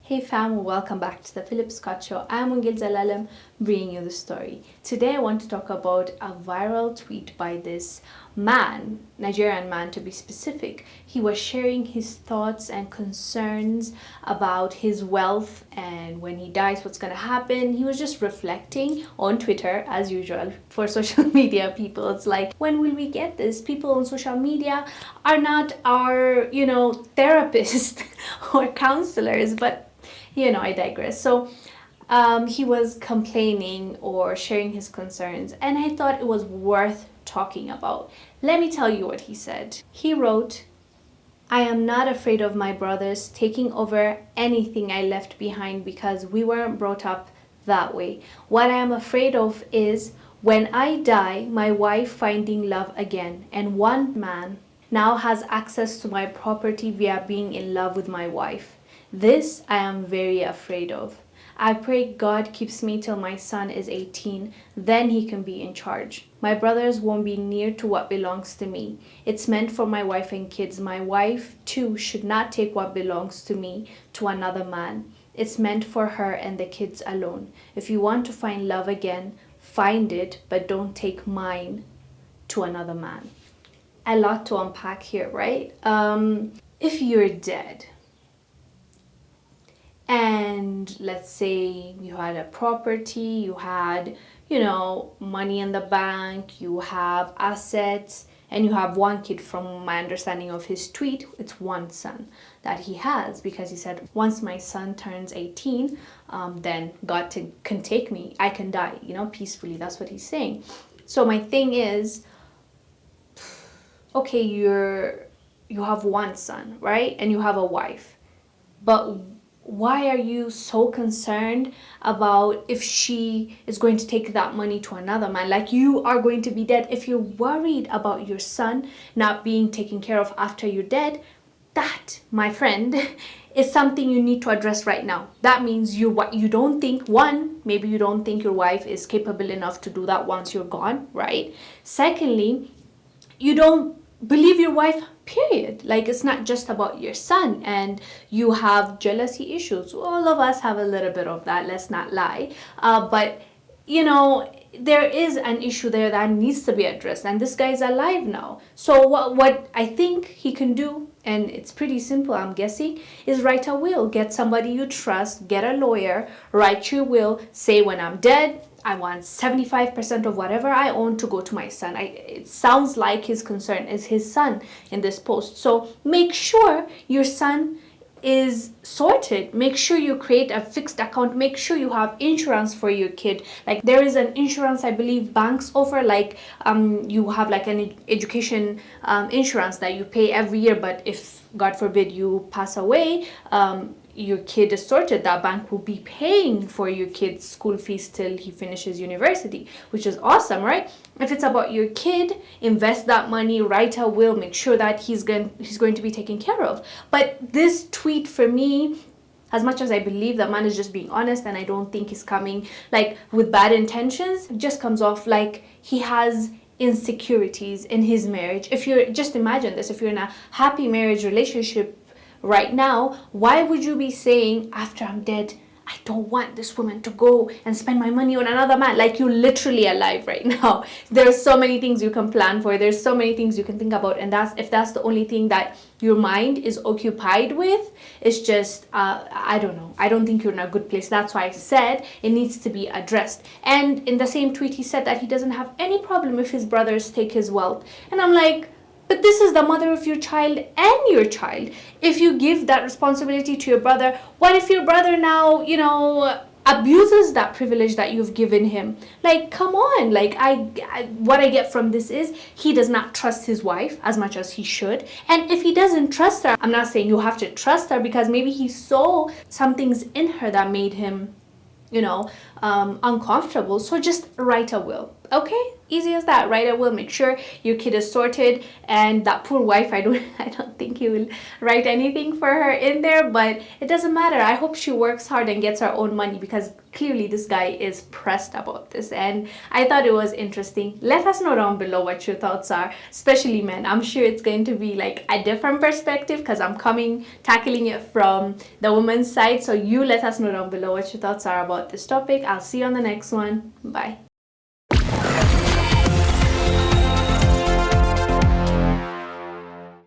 Hey fam, welcome back to the Phillip Show. I'm Wongel, bringing you the story. Today I want to talk about a viral tweet by this man, Nigerian man to be specific. He was sharing his thoughts and concerns about his wealth and when he dies what's going to happen. He was just reflecting on Twitter as usual. For social media people, it's like, when will we get this? People on social media are not our, therapists or counselors, but I digress. So he was complaining or sharing his concerns, and I thought it was worth talking about. Let me tell you what he said. He wrote, "I am not afraid of my brothers taking over anything I left behind because we weren't brought up that way. What I am afraid of is when I die, my wife finding love again, and one man now has access to my property via being in love with my wife. This I am very afraid of. I pray God keeps me till my son is 18, then he can be in charge. My brothers won't be near to what belongs to me. It's meant for my wife and kids. My wife, too, should not take what belongs to me to another man. It's meant for her and the kids alone. If you want to find love again, find it, but don't take mine to another man." A lot to unpack here, right? If you're dead, and let's say you had a property, you had, money in the bank, you have assets, and you have one kid. From my understanding of his tweet, it's one son that he has, because he said, once my son turns 18, then God can take me. I can die, peacefully. That's what he's saying. So my thing is, okay, you have one son, right? And you have a wife. But why are you so concerned about if she is going to take that money to another man? Like, you are going to be dead. If you're worried about your son not being taken care of after you're dead, that, my friend, is something you need to address right now. That means you don't think, one, maybe you don't think your wife is capable enough to do that once you're gone, right? Secondly, you don't believe your wife, period. Like, it's not just about your son, and you have jealousy issues. All of us have a little bit of that, let's not lie. But there is an issue there that needs to be addressed, and this guy is alive now. So what I think he can do, and it's pretty simple, I'm guessing, is write a will. Get somebody you trust, get a lawyer, write your will, say, when I'm dead, I want 75% of whatever I own to go to my son. It sounds like his concern is his son in this post. So make sure your son is sorted. Make sure you create a fixed account. Make sure you have insurance for your kid. Like, there is an insurance, I believe banks offer, like you have like an education insurance that you pay every year, but if God forbid you pass away, your kid is sorted. That bank will be paying for your kid's school fees till he finishes university, which is awesome, right? If it's about your kid, invest that money, write a will, make sure that he's going to be taken care of. But this tweet, for me, as much as I believe that man is just being honest, and I don't think he's coming like with bad intentions, it just comes off like he has insecurities in his marriage. If you're, just imagine this, if you're in a happy marriage relationship right now, why would you be saying, after I'm dead, I don't want this woman to go and spend my money on another man? Like, you're literally alive right now. There's so many things you can plan for. There's so many things you can think about. And if that's the only thing that your mind is occupied with, it's just, I don't know. I don't think you're in a good place. That's why I said it needs to be addressed. And in the same tweet, he said that he doesn't have any problem if his brothers take his wealth. And I'm like, but this is the mother of your child and your child. If you give that responsibility to your brother, what if your brother now, abuses that privilege that you've given him? Like, come on. Like, what I get from this is he does not trust his wife as much as he should. And if he doesn't trust her, I'm not saying you have to trust her, because maybe he saw some things in her that made him uncomfortable. So just write a will. Okay, easy as that, right? I will make sure your kid is sorted, and that poor wife, I don't think he will write anything for her in there, but it doesn't matter. I hope she works hard and gets her own money, because clearly this guy is pressed about this, and I thought it was interesting. Let us know down below what your thoughts are, especially men. I'm sure it's going to be like a different perspective, because I'm tackling it from the woman's side. So you let us know down below what your thoughts are about this topic. I'll see you on the next one. Bye.